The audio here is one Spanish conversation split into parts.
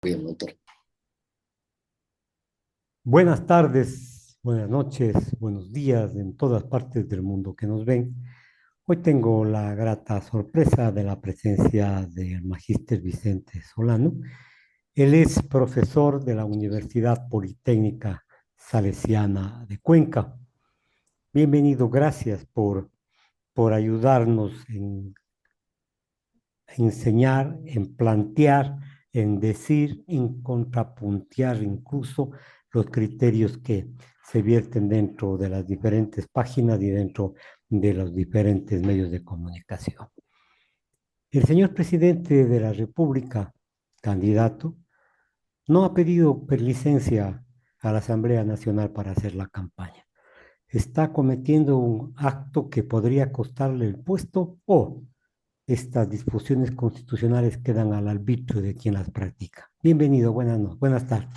Bien, doctor. Buenas tardes, buenas noches, buenos días en todas partes del mundo que nos ven. Hoy tengo la grata sorpresa de la presencia del magíster Vicente Solano. Él es profesor de la Universidad Politécnica Salesiana de Cuenca. Bienvenido, gracias por ayudarnos en enseñar, en plantear, en decir, en contrapuntear incluso los criterios que se vierten dentro de las diferentes páginas y dentro de los diferentes medios de comunicación. El señor presidente de la República, candidato, no ha pedido licencia a la Asamblea Nacional para hacer la campaña. Está cometiendo un acto que podría costarle el puesto o estas disposiciones constitucionales quedan al arbitrio de quien las practica. Bienvenido, buenas noches, buenas tardes.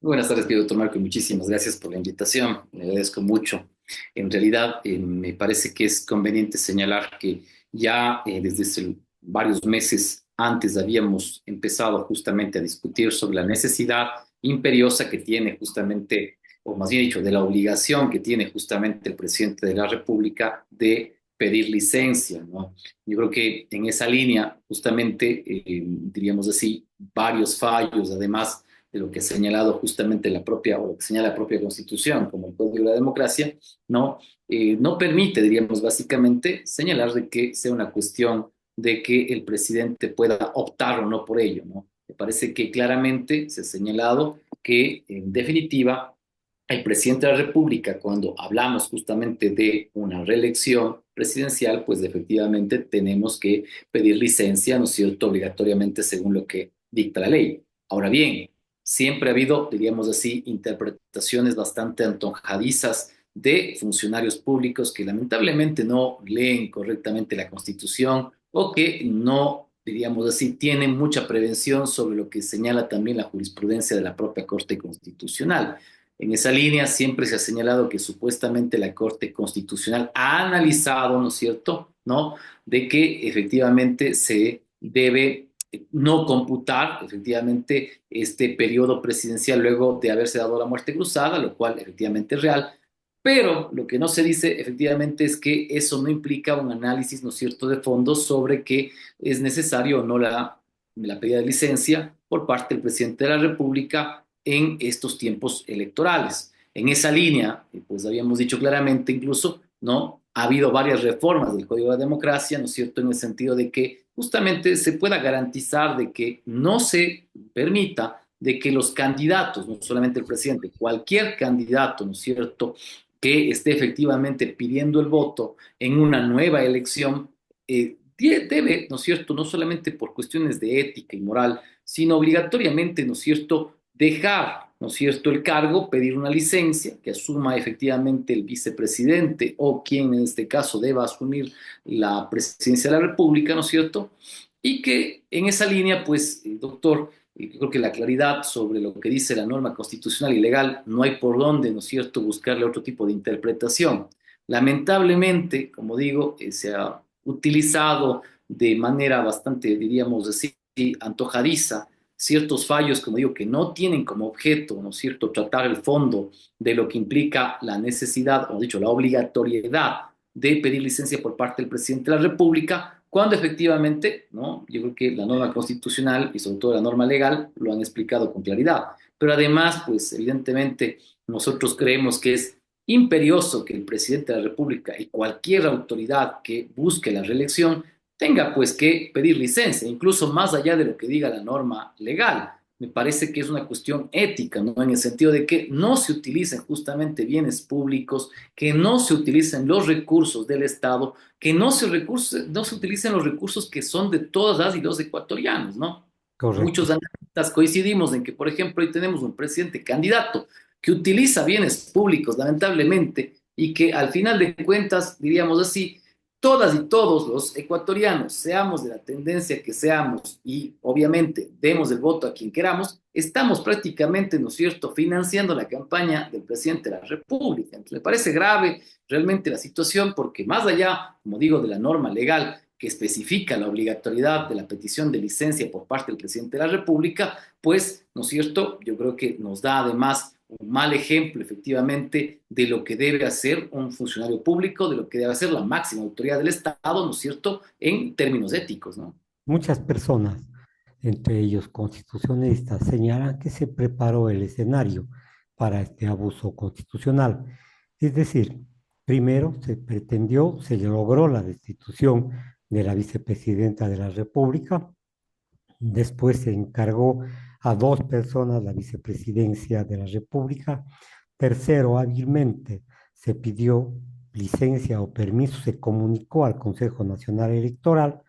Buenas tardes, querido doctor Marco, y muchísimas gracias por la invitación. Le agradezco mucho. En realidad, me parece que es conveniente señalar que ya desde hace varios meses antes habíamos empezado justamente a discutir sobre la necesidad imperiosa que tiene justamente, o más bien dicho, de la obligación que tiene justamente el presidente de la República de pedir licencia, ¿no? Yo creo que en esa línea, justamente, diríamos así, varios fallos, además de lo que ha señalado justamente la propia, o lo que señala la propia Constitución, como el Código de la Democracia, no, no permite, diríamos básicamente, señalar de que sea una cuestión de que el presidente pueda optar o no por ello, ¿no? Me parece que claramente se ha señalado que, en definitiva, el presidente de la República, cuando hablamos justamente de una reelección presidencial, pues efectivamente tenemos que pedir licencia, ¿no es cierto?, obligatoriamente según lo que dicta la ley. Ahora bien, siempre ha habido, diríamos así, interpretaciones bastante antojadizas de funcionarios públicos que lamentablemente no leen correctamente la Constitución o que no, diríamos así, tienen mucha prevención sobre lo que señala también la jurisprudencia de la propia Corte Constitucional. En esa línea siempre se ha señalado que supuestamente la Corte Constitucional ha analizado, ¿no es cierto?, ¿no?, de que efectivamente se debe no computar efectivamente este periodo presidencial luego de haberse dado la muerte cruzada, lo cual efectivamente es real, pero lo que no se dice efectivamente es que eso no implica un análisis, ¿no es cierto?, de fondo sobre que es necesario o no la pedida de licencia por parte del presidente de la República en estos tiempos electorales. En esa línea, pues habíamos dicho claramente incluso, ¿no? Ha habido varias reformas del Código de la Democracia, ¿no es cierto?, en el sentido de que justamente se pueda garantizar de que no se permita de que los candidatos, no solamente el presidente, cualquier candidato, ¿no es cierto?, que esté efectivamente pidiendo el voto en una nueva elección, debe, ¿no es cierto?, no solamente por cuestiones de ética y moral, sino obligatoriamente, ¿no es cierto?, dejar, ¿no es cierto?, el cargo, pedir una licencia que asuma efectivamente el vicepresidente o quien en este caso deba asumir la presidencia de la República, ¿no es cierto? Y que en esa línea, pues, doctor, yo creo que la claridad sobre lo que dice la norma constitucional y legal, no hay por dónde, ¿no es cierto?, buscarle otro tipo de interpretación. Lamentablemente, como digo, se ha utilizado de manera bastante, diríamos así, antojadiza ciertos fallos, como digo, que no tienen como objeto, ¿no es cierto?, tratar el fondo de lo que implica la necesidad, o dicho, la obligatoriedad de pedir licencia por parte del presidente de la República, cuando efectivamente, ¿no?, yo creo que la norma constitucional y sobre todo la norma legal lo han explicado con claridad. Pero además, pues evidentemente nosotros creemos que es imperioso que el presidente de la República y cualquier autoridad que busque la reelección tenga pues que pedir licencia, incluso más allá de lo que diga la norma legal. Me parece que es una cuestión ética, ¿no?, en el sentido de que no se utilicen justamente bienes públicos, que no se utilicen los recursos del Estado, que no se utilicen los recursos que son de todas las y los ecuatorianos, ¿no? Correcto. Muchos analistas coincidimos en que, por ejemplo, hoy tenemos un presidente candidato que utiliza bienes públicos, lamentablemente, y que al final de cuentas, diríamos así, todas y todos los ecuatorianos, seamos de la tendencia que seamos y obviamente demos el voto a quien queramos, estamos prácticamente, ¿no es cierto?, financiando la campaña del presidente de la República. Entonces, me parece grave realmente la situación porque más allá, como digo, de la norma legal que especifica la obligatoriedad de la petición de licencia por parte del presidente de la República, pues, ¿no es cierto? Yo creo que nos da además un mal ejemplo, efectivamente, de lo que debe hacer un funcionario público, de lo que debe hacer la máxima autoridad del Estado, ¿no es cierto?, en términos éticos, ¿no? Muchas personas, entre ellos constitucionalistas, señalan que se preparó el escenario para este abuso constitucional. Es decir, primero se pretendió, se logró la destitución de la vicepresidenta de la República. Después se encargó a dos personas la vicepresidencia de la República. Tercero, hábilmente se pidió licencia o permiso, se comunicó al Consejo Nacional Electoral,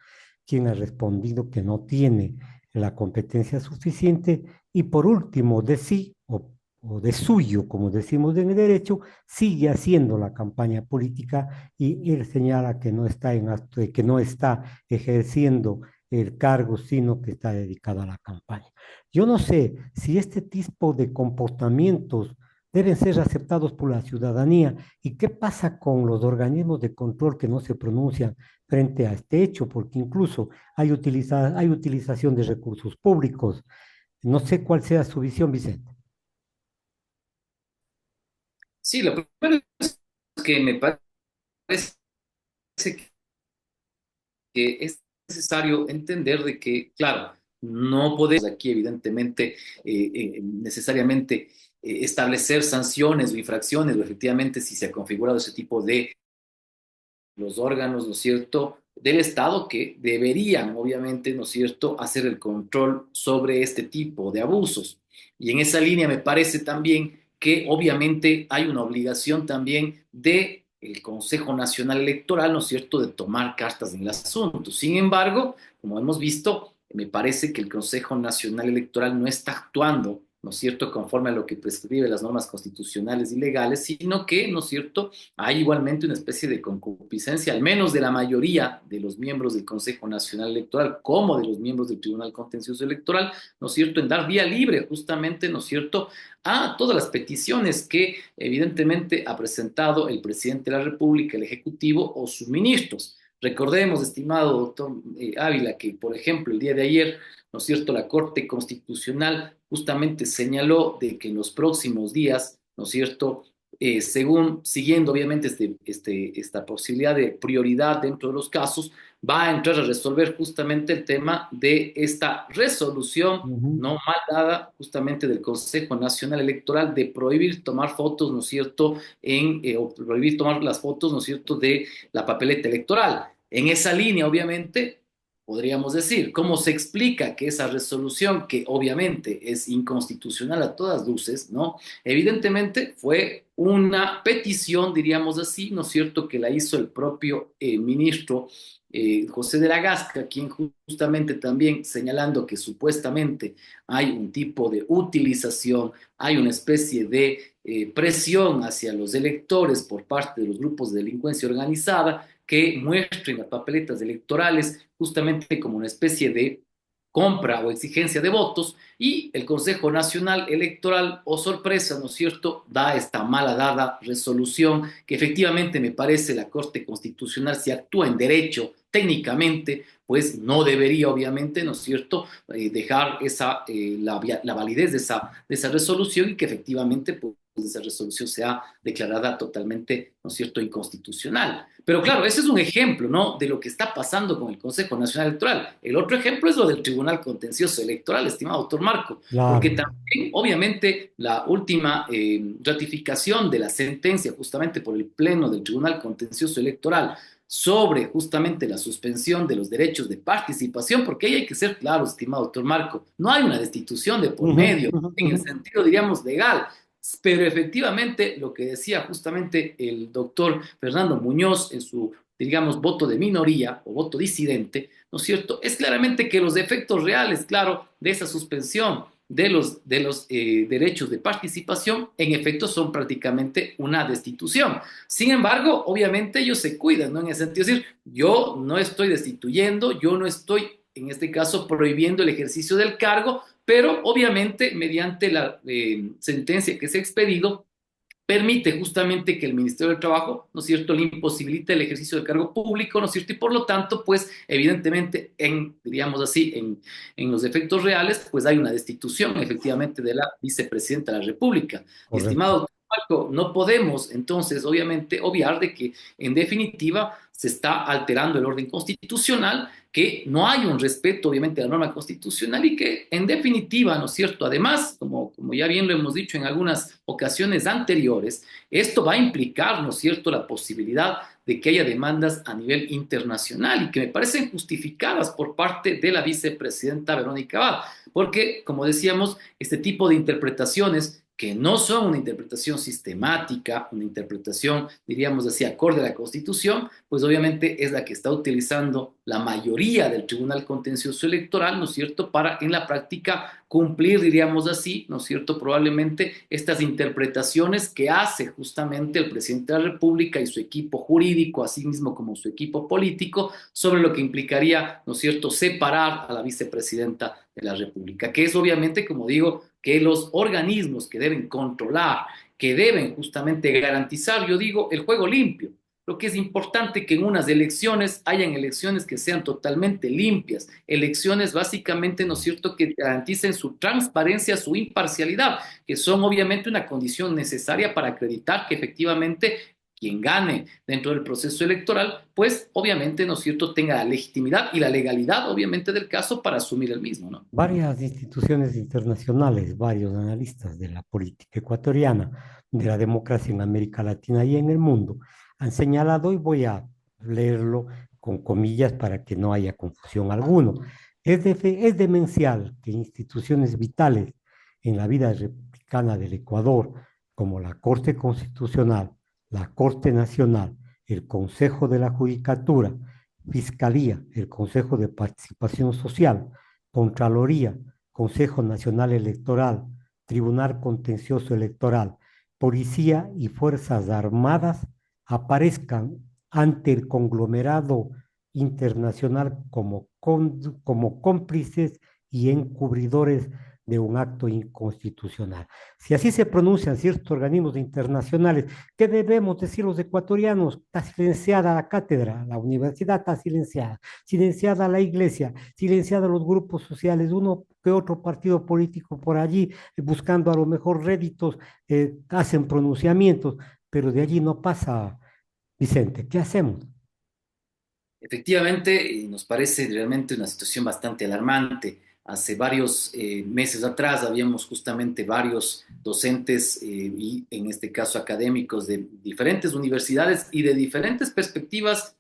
quien ha respondido que no tiene la competencia suficiente. Y por último, de sí o de suyo, como decimos en el derecho, sigue haciendo la campaña política y él señala que no está en acto, que no está ejerciendo el cargo, sino que está dedicado a la campaña. Yo no sé si este tipo de comportamientos deben ser aceptados por la ciudadanía y qué pasa con los organismos de control que no se pronuncian frente a este hecho, porque incluso hay utilización de recursos públicos. No sé cuál sea su visión, Vicente. Sí, lo primero es que me parece que es necesario entender de que, claro, no podemos aquí evidentemente necesariamente establecer sanciones o infracciones o efectivamente si se ha configurado ese tipo de los órganos, ¿no es cierto?, del Estado que deberían, obviamente, ¿no es cierto?, hacer el control sobre este tipo de abusos. Y en esa línea me parece también que obviamente hay una obligación también de el Consejo Nacional Electoral, ¿no es cierto?, de tomar cartas en el asunto. Sin embargo, como hemos visto, me parece que el Consejo Nacional Electoral no está actuando, ¿no es cierto?, conforme a lo que prescribe las normas constitucionales y legales, sino que, ¿no es cierto?, hay igualmente una especie de concupiscencia, al menos de la mayoría de los miembros del Consejo Nacional Electoral, como de los miembros del Tribunal Contencioso Electoral, ¿no es cierto?, en dar vía libre justamente, ¿no es cierto?, a todas las peticiones que evidentemente ha presentado el presidente de la República, el Ejecutivo o sus ministros. Recordemos, estimado doctor Ávila, que por ejemplo el día de ayer, ¿no es cierto?, la Corte Constitucional justamente señaló de que en los próximos días, ¿no es cierto?, según, siguiendo obviamente esta posibilidad de prioridad dentro de los casos, va a entrar a resolver justamente el tema de esta resolución Ujú. no mal dada justamente del Consejo Nacional Electoral de prohibir tomar fotos, ¿no es cierto?, o prohibir tomar las fotos, ¿no es cierto?, de la papeleta electoral. En esa línea, obviamente, podríamos decir, ¿cómo se explica que esa resolución, que obviamente es inconstitucional a todas luces, ¿no? Evidentemente fue una petición, diríamos así, ¿no es cierto?, que la hizo el propio ministro José de la Gasca, quien justamente también señalando que supuestamente hay un tipo de utilización, hay una especie de presión hacia los electores por parte de los grupos de delincuencia organizada que muestren las papeletas electorales justamente como una especie de compra o exigencia de votos y el Consejo Nacional Electoral, oh sorpresa, ¿no es cierto?, da esta mala dada resolución que efectivamente me parece la Corte Constitucional si actúa en derecho técnicamente, pues no debería obviamente, ¿no es cierto?, dejar la validez de esa resolución y que efectivamente pues, esa resolución sea declarada totalmente, ¿no es cierto?, inconstitucional. Pero claro, ese es un ejemplo, ¿no?, de lo que está pasando con el Consejo Nacional Electoral. El otro ejemplo es lo del Tribunal Contencioso Electoral, estimado doctor Marco, porque Claro. también, obviamente, la última ratificación de la sentencia justamente por el Pleno del Tribunal Contencioso Electoral sobre justamente la suspensión de los derechos de participación, porque ahí hay que ser claro, estimado doctor Marco, no hay una destitución de por Ujú, medio, ujú, en el ujú. sentido, diríamos, legal, pero efectivamente lo que decía justamente el doctor Fernando Muñoz en su, digamos, voto de minoría o voto disidente, ¿no es cierto?, es claramente que los efectos reales, claro, de esa suspensión de los derechos de participación, en efecto, son prácticamente una destitución. Sin embargo, obviamente ellos se cuidan, ¿no? En el sentido de decir, yo no estoy destituyendo, yo no estoy, en este caso, prohibiendo el ejercicio del cargo, pero obviamente mediante la sentencia que se ha expedido, permite justamente que el Ministerio del Trabajo, ¿no es cierto?, le imposibilite el ejercicio del cargo público, ¿no es cierto? Y por lo tanto, pues evidentemente, diríamos así, en los efectos reales, pues hay una destitución efectivamente de la vicepresidenta de la República. Y Correcto. estimado Marco, no podemos entonces, obviamente, obviar de que en definitiva se está alterando el orden constitucional, que no hay un respeto, obviamente, a la norma constitucional y que, en definitiva, ¿no es cierto? Además, como ya bien lo hemos dicho en algunas ocasiones anteriores, esto va a implicar, ¿no es cierto?, la posibilidad de que haya demandas a nivel internacional y que me parecen justificadas por parte de la vicepresidenta Verónica Abad, porque, como decíamos, este tipo de interpretaciones que no son una interpretación sistemática, una interpretación, diríamos así, acorde a la Constitución, pues obviamente es la que está utilizando la mayoría del Tribunal Contencioso Electoral, ¿no es cierto?, para en la práctica cumplir, diríamos así, ¿no es cierto?, probablemente estas interpretaciones que hace justamente el presidente de la República y su equipo jurídico, así mismo como su equipo político, sobre lo que implicaría, ¿no es cierto?, separar a la vicepresidenta de la República, que es obviamente, como digo, que los organismos que deben controlar, que deben justamente garantizar, yo digo, el juego limpio. Lo que es importante que en unas elecciones hayan elecciones que sean totalmente limpias, elecciones básicamente, ¿no es cierto?, que garanticen su transparencia, su imparcialidad, que son obviamente una condición necesaria para acreditar que efectivamente quien gane dentro del proceso electoral, pues obviamente, ¿no es cierto?, tenga la legitimidad y la legalidad, obviamente, del caso para asumir el mismo, ¿no? Varias instituciones internacionales, varios analistas de la política ecuatoriana, de la democracia en América Latina y en el mundo, han señalado, y voy a leerlo con comillas para que no haya confusión alguno, es demencial que instituciones vitales en la vida republicana del Ecuador, como la Corte Constitucional, la Corte Nacional, el Consejo de la Judicatura, Fiscalía, el Consejo de Participación Social, Contraloría, Consejo Nacional Electoral, Tribunal Contencioso Electoral, Policía y Fuerzas Armadas aparezcan ante el conglomerado internacional como cómplices y encubridores de un acto inconstitucional. Si así se pronuncian ciertos organismos internacionales, ¿qué debemos decir los ecuatorianos? Está silenciada la cátedra, la universidad está silenciada, silenciada la iglesia, silenciada los grupos sociales, uno que otro partido político por allí, buscando a lo mejor réditos, hacen pronunciamientos, pero de allí no pasa, Vicente. ¿Qué hacemos? Efectivamente, nos parece realmente una situación bastante alarmante. Hace varios meses atrás habíamos justamente varios docentes y en este caso académicos de diferentes universidades y de diferentes perspectivas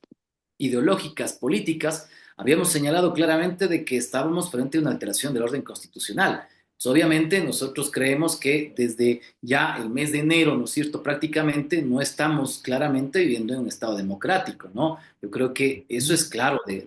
ideológicas, políticas, habíamos señalado claramente de que estábamos frente a una alteración del orden constitucional. Pues obviamente nosotros creemos que desde ya el mes de enero, ¿no es cierto?, prácticamente no estamos claramente viviendo en un estado democrático, ¿no? Yo creo que eso es claro de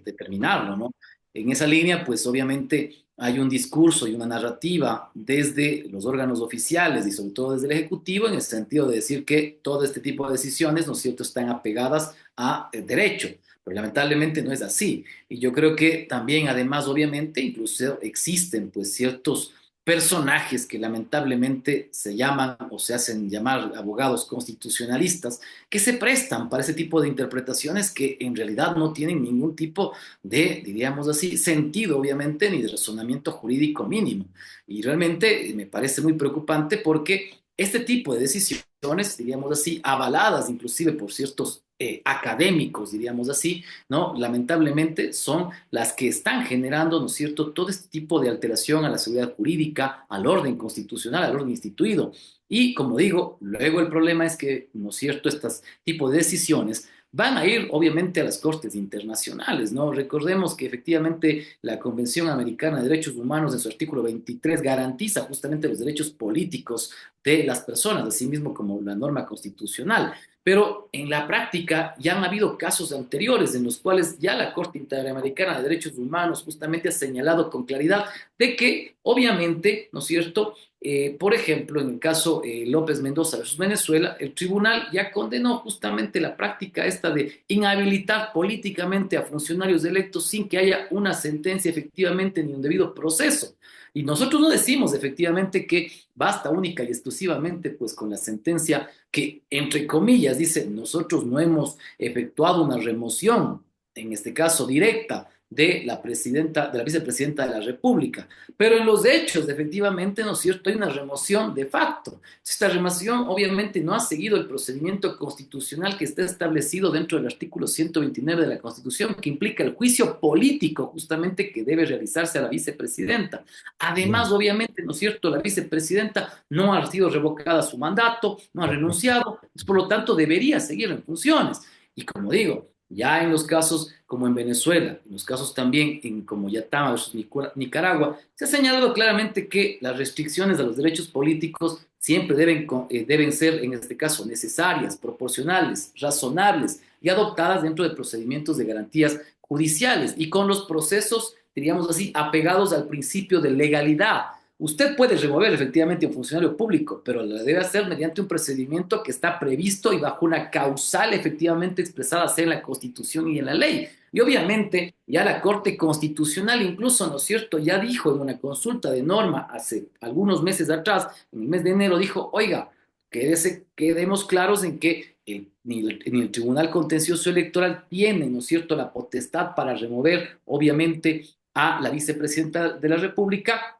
determinarlo, ¿no? En esa línea, pues obviamente hay un discurso y una narrativa desde los órganos oficiales y sobre todo desde el Ejecutivo en el sentido de decir que todo este tipo de decisiones, ¿no es cierto?, están apegadas a derecho, pero lamentablemente no es así. Y yo creo que también, además, obviamente, incluso existen pues ciertos personajes que lamentablemente se llaman o se hacen llamar abogados constitucionalistas que se prestan para ese tipo de interpretaciones que en realidad no tienen ningún tipo de, diríamos así, sentido, obviamente, ni de razonamiento jurídico mínimo. Y realmente me parece muy preocupante porque este tipo de decisiones, diríamos así, avaladas inclusive por ciertos académicos, diríamos así, ¿no? Lamentablemente son las que están generando, ¿no es cierto?, todo este tipo de alteración a la seguridad jurídica, al orden constitucional, al orden instituido. Y como digo, luego el problema es que, ¿no es cierto?, estos tipos de decisiones van a ir obviamente a las cortes internacionales, ¿no? Recordemos que efectivamente la Convención Americana de Derechos Humanos en su artículo 23 garantiza justamente los derechos políticos de las personas, así mismo como la norma constitucional. Pero en la práctica ya han habido casos anteriores en los cuales ya la Corte Interamericana de Derechos Humanos justamente ha señalado con claridad de que obviamente, ¿no es cierto?, por ejemplo, en el caso López Mendoza versus Venezuela, el tribunal ya condenó justamente la práctica esta de inhabilitar políticamente a funcionarios electos sin que haya una sentencia efectivamente ni un debido proceso. Y nosotros no decimos efectivamente que basta única y exclusivamente pues con la sentencia que, entre comillas, dice, nosotros no hemos efectuado una remoción, en este caso directa, de la presidenta, de la vicepresidenta de la República. Pero en los hechos, efectivamente, ¿no es cierto?, hay una remoción de facto. Esta remoción obviamente no ha seguido el procedimiento constitucional que está establecido dentro del artículo 129 de la Constitución, que implica el juicio político justamente que debe realizarse a la vicepresidenta. Además, Bien, obviamente, ¿no es cierto?, la vicepresidenta no ha sido revocada su mandato, no ha correcto. renunciado, por lo tanto debería seguir en funciones. Y como digo, ya en los casos como en Venezuela, en los casos también en como Yatam versus Nicaragua, se ha señalado claramente que las restricciones a los derechos políticos siempre deben ser, en este caso, necesarias, proporcionales, razonables y adoptadas dentro de procedimientos de garantías judiciales y con los procesos, diríamos así, apegados al principio de legalidad. Usted puede remover efectivamente a un funcionario público, pero lo debe hacer mediante un procedimiento que está previsto y bajo una causal efectivamente expresada en la Constitución y en la ley. Y obviamente ya la Corte Constitucional incluso, ¿no es cierto?, ya dijo en una consulta de norma hace algunos meses atrás, en el mes de enero, dijo, oiga, quedemos claros en que ni el Tribunal Contencioso Electoral tiene, ¿no es cierto?, la potestad para remover, obviamente, a la vicepresidenta de la República,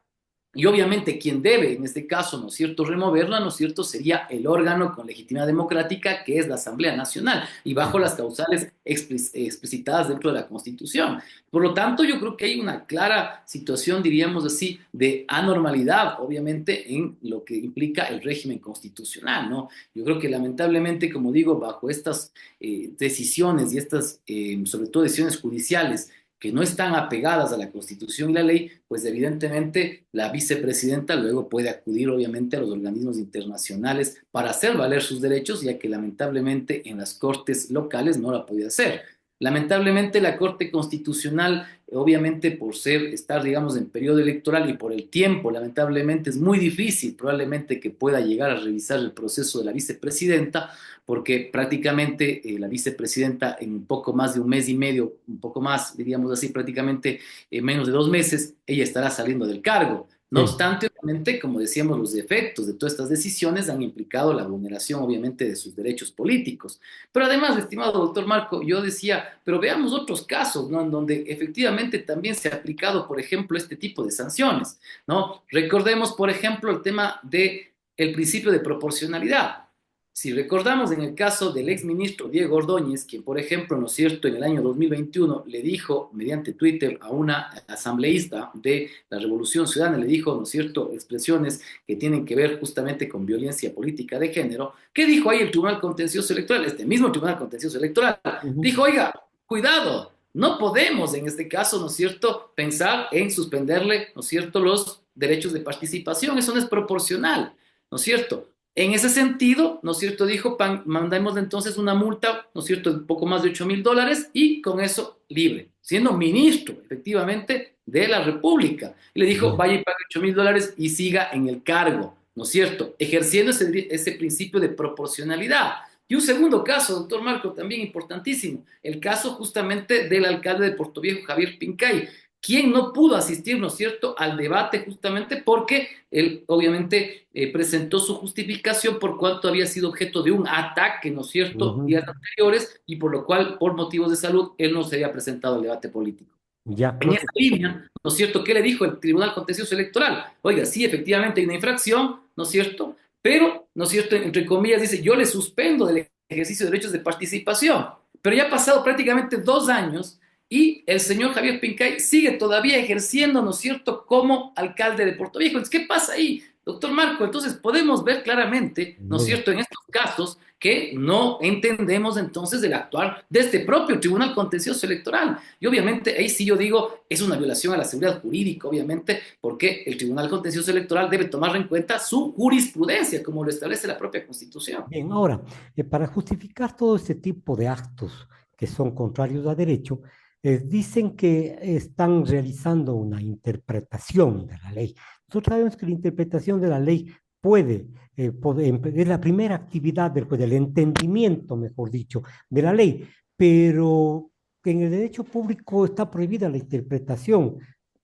y obviamente quien debe, en este caso, ¿no es cierto?, removerla, ¿no es cierto?, sería el órgano con legitimidad democrática que es la Asamblea Nacional y bajo las causales explicitadas dentro de la Constitución. Por lo tanto, yo creo que hay una clara situación, diríamos así, de anormalidad, obviamente, en lo que implica el régimen constitucional, ¿no? Yo creo que lamentablemente, como digo, bajo estas decisiones y estas, sobre todo decisiones judiciales, que no están apegadas a la Constitución y la ley, pues evidentemente la vicepresidenta luego puede acudir obviamente a los organismos internacionales para hacer valer sus derechos, ya que lamentablemente en las cortes locales no la podía hacer. Lamentablemente la Corte Constitucional, obviamente por estar, digamos, en periodo electoral y por el tiempo, lamentablemente es muy difícil probablemente que pueda llegar a revisar el proceso de la vicepresidenta, porque prácticamente la vicepresidenta en un poco más de un mes y medio, un poco más, diríamos así, prácticamente en menos de 2 meses, ella estará saliendo del cargo. No Sí. obstante, obviamente, como decíamos, los efectos de todas estas decisiones han implicado la vulneración, obviamente, de sus derechos políticos. Pero además, estimado doctor Marco, yo decía, pero veamos otros casos, ¿no?, en donde efectivamente también se ha aplicado, por ejemplo, este tipo de sanciones, ¿no? Recordemos, por ejemplo, el tema del principio de proporcionalidad. Si recordamos en el caso del exministro Diego Ordóñez, quien, por ejemplo, ¿no es cierto?, en el año 2021 le dijo mediante Twitter a una asambleísta de la Revolución Ciudadana, le dijo, ¿no es cierto?, expresiones que tienen que ver justamente con violencia política de género. ¿Qué dijo ahí el Tribunal Contencioso Electoral? Este mismo Tribunal Contencioso Electoral Ujú. dijo, oiga, cuidado, no podemos en este caso, ¿no es cierto?, pensar en suspenderle, ¿no es cierto?, los derechos de participación, eso no es proporcional, ¿no es cierto? En ese sentido, ¿no es cierto?, dijo, mandamos entonces una multa, ¿no es cierto?, de un poco más de $8,000 y con eso libre, siendo ministro, efectivamente, de la República. Y le dijo, Bien. vaya y pague $8,000 y siga en el cargo, ¿no es cierto?, ejerciendo ese principio de proporcionalidad. Y un segundo caso, doctor Marco, también importantísimo, el caso justamente del alcalde de Portoviejo, Javier Pincay, quien no pudo asistir, ¿no es cierto?, al debate justamente porque él obviamente presentó su justificación por cuanto había sido objeto de un ataque, ¿no es cierto?, Ujú. días anteriores y por lo cual, por motivos de salud, él no se había presentado al debate político. Ya, En esa profe. línea, ¿no es cierto?, ¿qué le dijo el Tribunal Contencioso Electoral? Oiga, sí, efectivamente hay una infracción, ¿no es cierto?, pero, ¿no es cierto?, entre comillas dice, yo le suspendo del ejercicio de derechos de participación, pero ya ha pasado prácticamente 2 años y el señor Javier Pincay sigue todavía ejerciendo, ¿no es cierto?, como alcalde de Puerto Viejo. Entonces, ¿qué pasa ahí, doctor Marco? Entonces, podemos ver claramente, ¿no es Muy bien. cierto?, en estos casos que no entendemos entonces el actuar de este propio Tribunal Contencioso Electoral. Y obviamente ahí sí yo digo, es una violación a la seguridad jurídica, obviamente, porque el Tribunal Contencioso Electoral debe tomar en cuenta su jurisprudencia, como lo establece la propia Constitución. Bien, ahora, para justificar todo este tipo de actos que son contrarios a derecho, dicen que están realizando una interpretación de la ley. Nosotros sabemos que la interpretación de la ley es la primera actividad del juez, del entendimiento, mejor dicho, de la ley, pero que en el derecho público está prohibida la interpretación.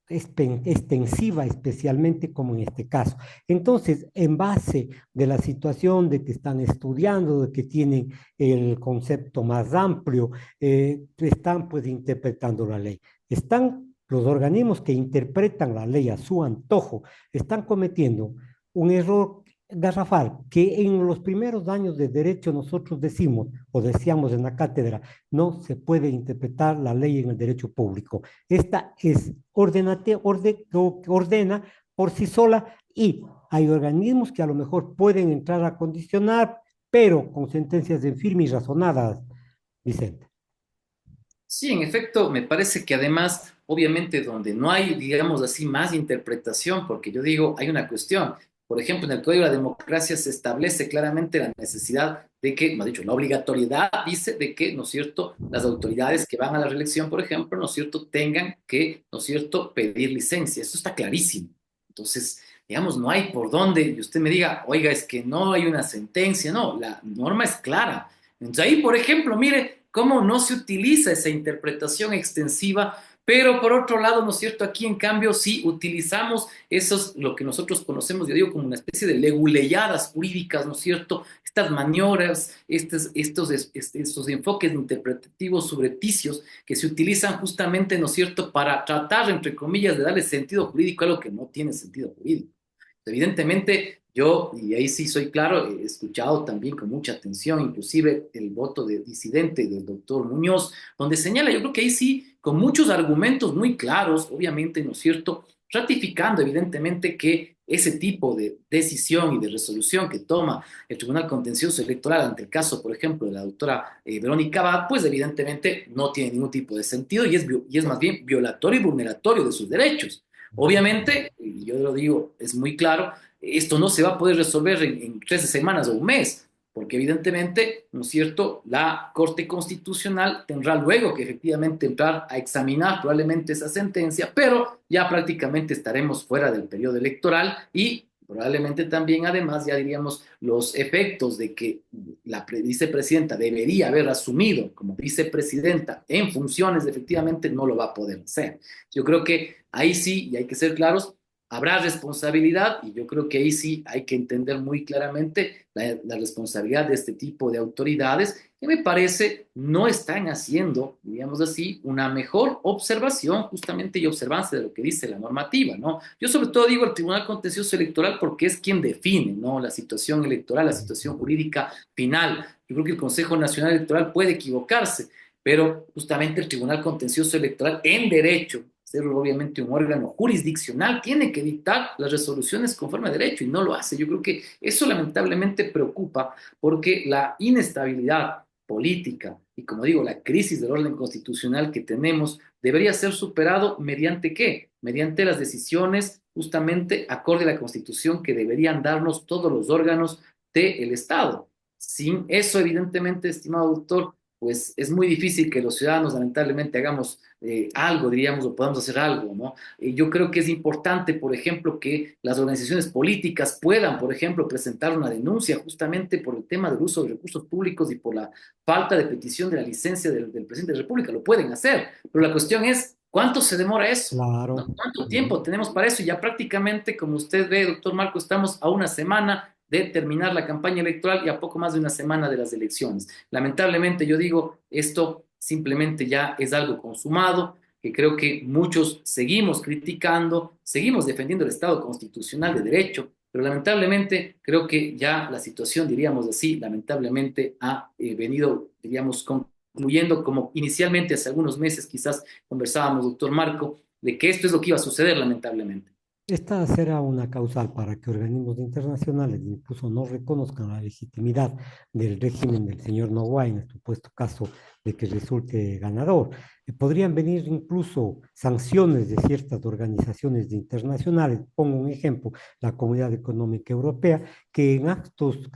extensiva, especialmente como en este caso. Entonces, en base de la situación de que están estudiando, de que tienen el concepto más amplio, están pues interpretando la ley. Están los organismos que interpretan la ley a su antojo, están cometiendo un error garrafal que en los primeros años de derecho nosotros decimos o decíamos en la cátedra, no se puede interpretar la ley en el derecho público. Esta es ordena por sí sola y hay organismos que a lo mejor pueden entrar a condicionar, pero con sentencias de firme y razonadas, Vicente. Sí, en efecto, me parece que además, obviamente, donde no hay, digamos así, más interpretación, porque yo digo, hay una cuestión. Por ejemplo, en el Código de la Democracia se establece claramente la necesidad de que, más dicho, la obligatoriedad dice de que, ¿no es cierto?, las autoridades que van a la reelección, por ejemplo, ¿no es cierto?, tengan que, ¿no es cierto?, pedir licencia. Eso está clarísimo. Entonces, digamos, no hay por dónde, y usted me diga, oiga, es que no hay una sentencia. No, la norma es clara. Entonces ahí, por ejemplo, mire cómo no se utiliza esa interpretación extensiva, pero por otro lado, ¿no es cierto? Aquí, en cambio, sí utilizamos esos, lo que nosotros conocemos, yo digo, como una especie de leguleyadas jurídicas, ¿no es cierto? Estas maniobras, estos enfoques interpretativos subrepticios que se utilizan justamente, ¿no es cierto?, para tratar, entre comillas, de darle sentido jurídico a algo que no tiene sentido jurídico. Evidentemente, yo, y ahí sí soy claro, he escuchado también con mucha atención, inclusive el voto de disidente del doctor Muñoz, donde señala, yo creo que ahí sí, con muchos argumentos muy claros, obviamente, ¿no es cierto?, ratificando evidentemente que ese tipo de decisión y de resolución que toma el Tribunal Contencioso Electoral ante el caso, por ejemplo, de la doctora Verónica Abad, pues evidentemente no tiene ningún tipo de sentido y es más bien violatorio y vulneratorio de sus derechos. Obviamente, y yo lo digo, es muy claro, esto no se va a poder resolver en 13 semanas o un mes, porque evidentemente, ¿no es cierto?, la Corte Constitucional tendrá luego que efectivamente entrar a examinar probablemente esa sentencia, pero ya prácticamente estaremos fuera del periodo electoral y probablemente también, además, ya diríamos los efectos de que la vicepresidenta debería haber asumido como vicepresidenta en funciones, efectivamente no lo va a poder hacer. Yo creo que ahí sí, y hay que ser claros, habrá responsabilidad y yo creo que ahí sí hay que entender muy claramente la responsabilidad de este tipo de autoridades que me parece no están haciendo, digamos así, una mejor observación justamente y observancia de lo que dice la normativa, ¿no? Yo sobre todo digo el Tribunal Contencioso Electoral porque es quien define, ¿no?, la situación electoral, la situación jurídica final. Yo creo que el Consejo Nacional Electoral puede equivocarse, pero justamente el Tribunal Contencioso Electoral en derecho, ser obviamente un órgano jurisdiccional, tiene que dictar las resoluciones conforme a derecho y no lo hace. Yo creo que eso lamentablemente preocupa porque la inestabilidad política y, como digo, la crisis del orden constitucional que tenemos debería ser superado mediante ¿qué? Mediante las decisiones justamente acorde a la Constitución que deberían darnos todos los órganos del Estado. Sin eso, evidentemente, estimado doctor, pues es muy difícil que los ciudadanos lamentablemente hagamos algo, diríamos, o podamos hacer algo, ¿no? Yo creo que es importante, por ejemplo, que las organizaciones políticas puedan, por ejemplo, presentar una denuncia justamente por el tema del uso de recursos públicos y por la falta de petición de la licencia del presidente de la República. Lo pueden hacer, pero la cuestión es, ¿cuánto se demora eso? Claro. ¿No? ¿Cuánto Ujú. tiempo tenemos para eso? Y ya prácticamente, como usted ve, doctor Marco, estamos a una semana de terminar la campaña electoral y a poco más de una semana de las elecciones. Lamentablemente, yo digo, esto simplemente ya es algo consumado, que creo que muchos seguimos criticando, seguimos defendiendo el Estado constitucional de derecho, pero lamentablemente creo que ya la situación, diríamos así, lamentablemente ha venido, diríamos, concluyendo como inicialmente hace algunos meses quizás conversábamos, doctor Marco, de que esto es lo que iba a suceder lamentablemente. Esta será una causal para que organismos internacionales incluso no reconozcan la legitimidad del régimen del señor Noboa en el supuesto caso de que resulte ganador. Podrían venir incluso sanciones de ciertas organizaciones internacionales. Pongo un ejemplo, la Comunidad Económica Europea, que en actos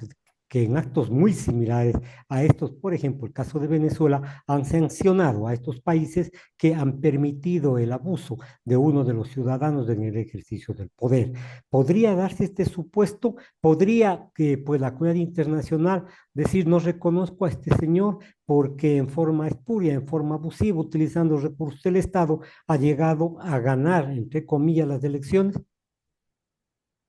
que en actos muy similares a estos, por ejemplo, el caso de Venezuela, han sancionado a estos países que han permitido el abuso de uno de los ciudadanos en el ejercicio del poder. ¿Podría darse este supuesto? ¿Podría que pues, la comunidad internacional decir no reconozco a este señor porque en forma espuria, en forma abusiva, utilizando recursos del Estado, ha llegado a ganar, entre comillas, las elecciones?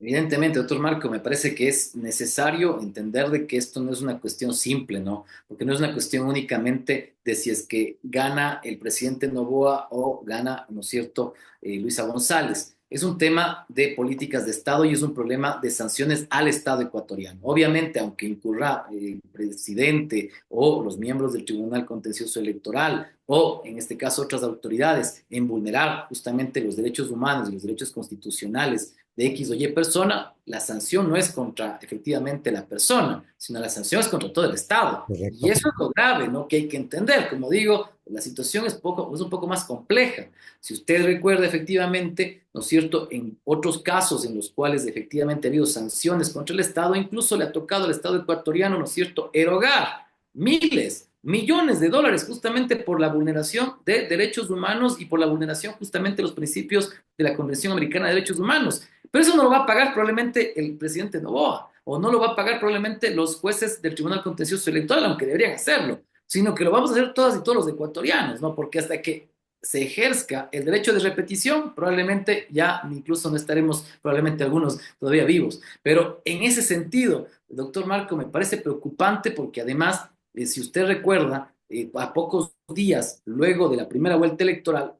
Evidentemente, doctor Marco, me parece que es necesario entender de que esto no es una cuestión simple, ¿no? Porque no es una cuestión únicamente de si es que gana el presidente Noboa o gana, ¿no es cierto?, Luisa González. Es un tema de políticas de Estado y es un problema de sanciones al Estado ecuatoriano. Obviamente, aunque incurra el presidente o los miembros del Tribunal Contencioso Electoral o, en este caso, otras autoridades en vulnerar justamente los derechos humanos y los derechos constitucionales de X o Y persona, la sanción no es contra efectivamente la persona, sino la sanción es contra todo el Estado. Y Correcto. eso es lo grave, ¿no? Que hay que entender. Como digo, la situación es un poco más compleja. Si usted recuerda efectivamente, ¿no es cierto?, en otros casos en los cuales efectivamente ha habido sanciones contra el Estado, incluso le ha tocado al Estado ecuatoriano, ¿no es cierto?, erogar miles, millones de dólares justamente por la vulneración de derechos humanos y por la vulneración justamente de los principios de la Convención Americana de Derechos Humanos. Pero eso no lo va a pagar probablemente el presidente Noboa, o no lo va a pagar probablemente los jueces del Tribunal Contencioso Electoral, aunque deberían hacerlo, sino que lo vamos a hacer todas y todos los ecuatorianos, ¿no? Porque hasta que se ejerzca el derecho de repetición, probablemente ya incluso no estaremos, probablemente algunos todavía vivos. Pero en ese sentido, doctor Marco, me parece preocupante porque además, si usted recuerda, a pocos días luego de la primera vuelta electoral,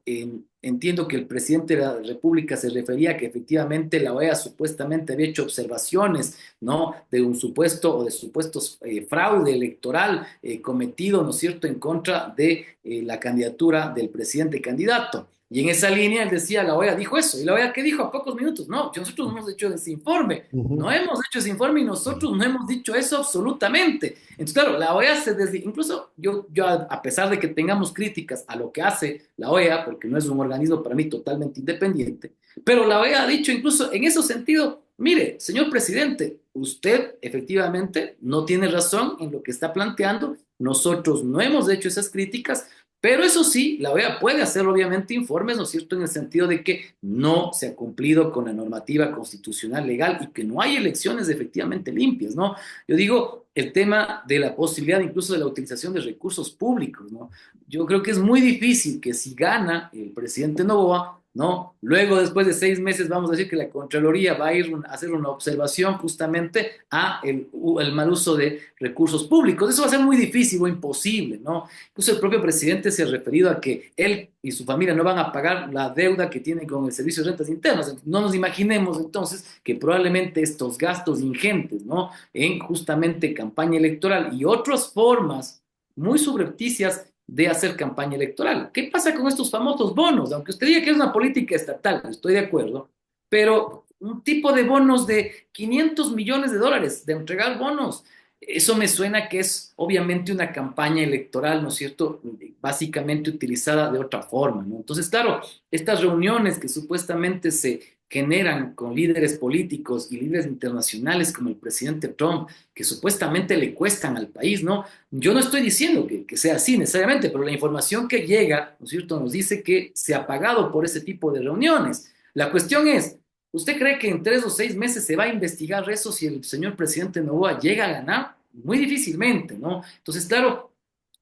entiendo que el presidente de la República se refería a que efectivamente la OEA supuestamente había hecho observaciones, ¿no?, de un supuesto o de supuestos fraude electoral cometido, ¿no es cierto?, en contra de la candidatura del presidente candidato. Y en esa línea él decía, la OEA dijo eso. ¿Y la OEA qué dijo a pocos minutos? No, nosotros no hemos hecho ese informe. No Ujú. hemos hecho ese informe y nosotros no hemos dicho eso absolutamente. Entonces, claro, la OEA incluso yo a pesar de que tengamos críticas a lo que hace la OEA, porque no es un organismo para mí totalmente independiente, pero la OEA ha dicho incluso en ese sentido, mire, señor presidente, usted efectivamente no tiene razón en lo que está planteando, nosotros no hemos hecho esas críticas, pero eso sí, la OEA puede hacer obviamente informes, ¿no es cierto?, en el sentido de que no se ha cumplido con la normativa constitucional legal y que no hay elecciones efectivamente limpias, ¿no? Yo digo, el tema de la posibilidad incluso de la utilización de recursos públicos, ¿no? Yo creo que es muy difícil que si gana el presidente Noboa, ¿no? Luego, después de 6 meses, vamos a decir que la Contraloría va a ir a hacer una observación justamente a el mal uso de recursos públicos. Eso va a ser muy difícil o imposible, ¿no? Incluso el propio presidente se ha referido a que él y su familia no van a pagar la deuda que tienen con el Servicio de Rentas Internas. No nos imaginemos entonces que probablemente estos gastos ingentes, ¿no?, en justamente campaña electoral y otras formas muy subrepticias de hacer campaña electoral. ¿Qué pasa con estos famosos bonos? Aunque usted diga que es una política estatal, estoy de acuerdo, pero un tipo de bonos de 500 millones de dólares, de entregar bonos, eso me suena que es obviamente una campaña electoral, ¿no es cierto?, básicamente utilizada de otra forma, ¿no? Entonces, claro, estas reuniones que supuestamente se generan con líderes políticos y líderes internacionales como el presidente Trump, que supuestamente le cuestan al país, ¿no? Yo no estoy diciendo que sea así necesariamente, pero la información que llega, ¿no es cierto?, nos dice que se ha pagado por ese tipo de reuniones. La cuestión es, ¿usted cree que en 3 o 6 meses se va a investigar eso si el señor presidente Noboa llega a ganar? Muy difícilmente, ¿no? Entonces, claro,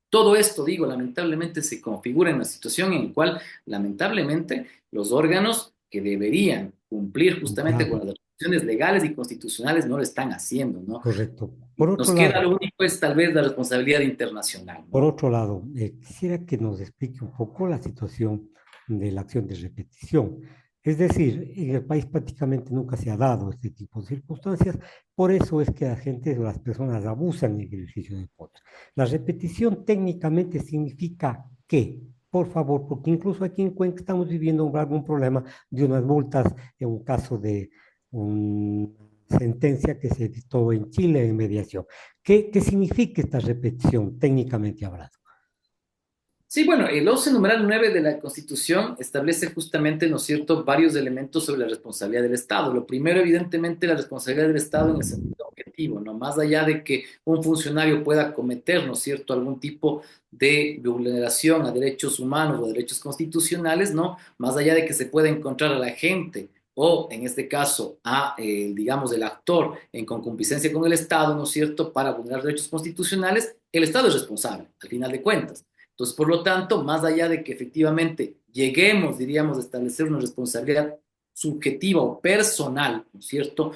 todo esto, digo, lamentablemente se configura en una situación en la cual, lamentablemente, los órganos que deberían cumplir justamente con Claro, las resoluciones legales y constitucionales no lo están haciendo, ¿no? correcto. Por Nos otro queda lado, lo único es tal vez la responsabilidad internacional, por ¿no? otro lado, quisiera que nos explique un poco la situación de la acción de repetición. Es decir, en el país prácticamente nunca se ha dado este tipo de circunstancias, por eso es que la gente o las personas abusan en el ejercicio de poder. La repetición técnicamente significa qué, por favor, porque incluso aquí en Cuenca estamos viviendo algún problema de unas multas en un caso de una sentencia que se dictó en Chile en mediación. ¿Qué significa esta repetición técnicamente hablando? Sí, bueno, el 11 numeral 9 de la Constitución establece justamente, ¿no es cierto?, varios elementos sobre la responsabilidad del Estado. Lo primero, evidentemente, la responsabilidad del Estado en el sentido objetivo, ¿no? Más allá de que un funcionario pueda cometer, ¿no es cierto?, algún tipo de vulneración a derechos humanos o derechos constitucionales, ¿no? Más allá de que se pueda encontrar a la gente o, en este caso, a, digamos, el actor en concupiscencia con el Estado, ¿no es cierto?, para vulnerar derechos constitucionales, el Estado es responsable, al final de cuentas. Entonces, por lo tanto, más allá de que efectivamente lleguemos, diríamos, a establecer una responsabilidad subjetiva o personal, ¿no es cierto?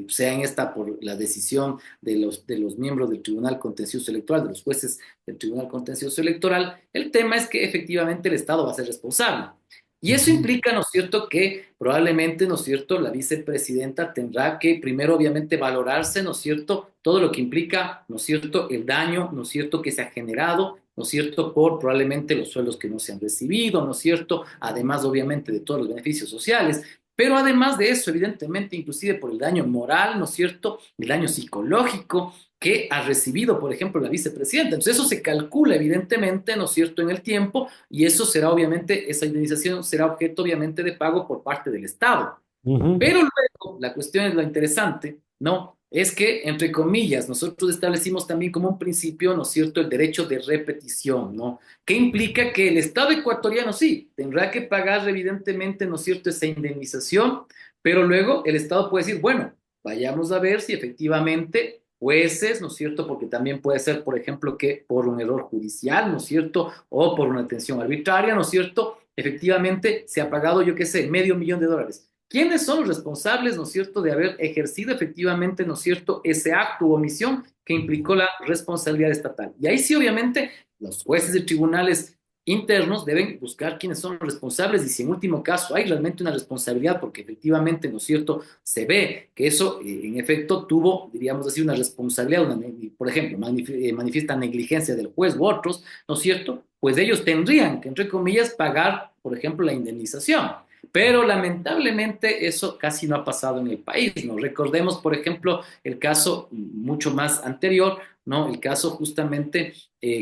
Sea en esta por la decisión de los miembros del Tribunal Contencioso Electoral, de los jueces del Tribunal Contencioso Electoral, el tema es que efectivamente el Estado va a ser responsable. Y eso Ujú, implica, ¿no es cierto?, que probablemente, ¿no es cierto?, la vicepresidenta tendrá que primero, obviamente, valorarse, ¿no es cierto?, todo lo que implica, ¿no es cierto?, el daño, ¿no es cierto?, que se ha generado, ¿no es cierto?, por probablemente los sueldos que no se han recibido, ¿no es cierto?, además, obviamente, de todos los beneficios sociales. Pero además de eso, evidentemente, inclusive por el daño moral, ¿no es cierto?, el daño psicológico que ha recibido, por ejemplo, la vicepresidenta. Entonces eso se calcula, evidentemente, ¿no es cierto?, en el tiempo, y eso será, obviamente, esa indemnización será objeto, obviamente, de pago por parte del Estado. ujú, Pero luego, la cuestión es lo interesante, ¿no? Es que, entre comillas, nosotros establecimos también como un principio, ¿no es cierto?, el derecho de repetición, ¿no? Que implica que el Estado ecuatoriano sí tendrá que pagar, evidentemente, ¿no es cierto?, esa indemnización, pero luego el Estado puede decir, bueno, vayamos a ver si efectivamente jueces, ¿no es cierto?, porque también puede ser, por ejemplo, que por un error judicial, ¿no es cierto?, o por una detención arbitraria, ¿no es cierto?, efectivamente se ha pagado, yo qué sé, $500,000. ¿Quiénes son los responsables, no es cierto?, de haber ejercido efectivamente, no es cierto?, ese acto o omisión que implicó la responsabilidad estatal? Y ahí sí, obviamente, los jueces de tribunales internos deben buscar quiénes son los responsables y si en último caso hay realmente una responsabilidad, porque efectivamente, ¿no es cierto?, se ve que eso en efecto tuvo, diríamos así, una responsabilidad, por ejemplo, manifiesta negligencia del juez u otros, ¿no es cierto?, pues ellos tendrían que, entre comillas, pagar, por ejemplo, la indemnización. Pero lamentablemente eso casi no ha pasado en el país, ¿no? Recordemos, por ejemplo, el caso mucho más anterior, ¿no? El caso justamente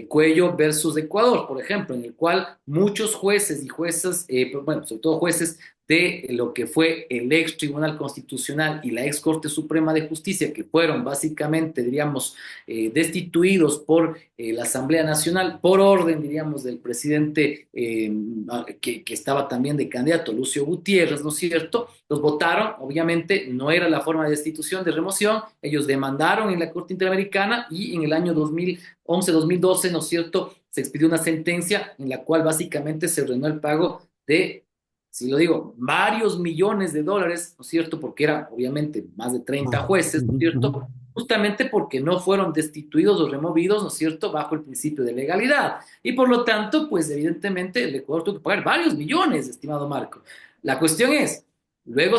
Cuello versus Ecuador, por ejemplo, en el cual muchos jueces y juezas, bueno, sobre todo jueces de lo que fue el ex Tribunal Constitucional y la ex Corte Suprema de Justicia, que fueron básicamente, diríamos, destituidos por la Asamblea Nacional por orden, diríamos, del presidente que estaba también de candidato, Lucio Gutiérrez, ¿no es cierto? Los votaron, obviamente no era la forma de destitución, de remoción, ellos demandaron en la Corte Interamericana y en el año 2011-2012, ¿no es cierto?, se expidió una sentencia en la cual básicamente se ordenó el pago de, si lo digo, varios millones de dólares, ¿no es cierto?, porque era obviamente más de 30 ah, jueces, ¿no es ujú, ujú. cierto?, justamente porque no fueron destituidos o removidos, ¿no es cierto?, bajo el principio de legalidad. Y por lo tanto, pues evidentemente el Ecuador tuvo que pagar varios millones, estimado Marco. La cuestión es, luego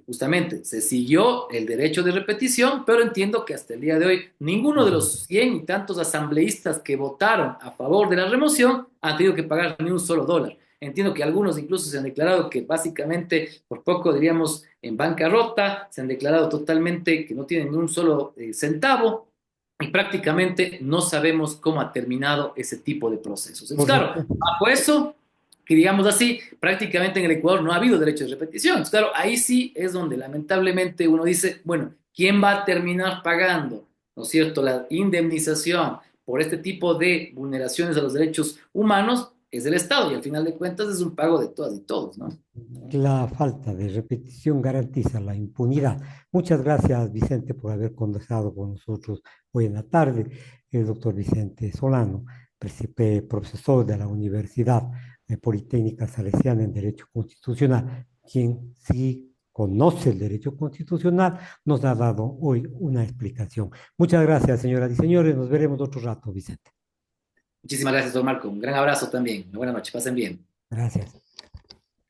justamente se siguió el derecho de repetición, pero entiendo que hasta el día de hoy ninguno de los 100 y tantos asambleístas que votaron a favor de la remoción han tenido que pagar ni un solo dólar. Entiendo que algunos incluso se han declarado que básicamente por poco diríamos en bancarrota, se han declarado totalmente que no tienen ni un solo centavo y prácticamente no sabemos cómo ha terminado ese tipo de procesos. Entonces, claro, Correcto. bajo eso, que digamos así, prácticamente en el Ecuador no ha habido derecho de repetición. Entonces, claro, ahí sí es donde lamentablemente uno dice, bueno, ¿quién va a terminar pagando, ¿no es cierto?, la indemnización por este tipo de vulneraciones a los derechos humanos? Es el Estado y al final de cuentas es un pago de todas y todos, ¿no? La falta de repetición garantiza la impunidad. Muchas gracias, Vicente, por haber conversado con nosotros hoy en la tarde. El doctor Vicente Solano, profesor de la Universidad Politécnica Salesiana en Derecho Constitucional, quien sí conoce el derecho constitucional, nos ha dado hoy una explicación. Muchas gracias, señoras y señores. Nos veremos otro rato, Vicente. Muchísimas gracias, don Marco. Un gran abrazo también. Una buena noche. Pasen bien. Gracias.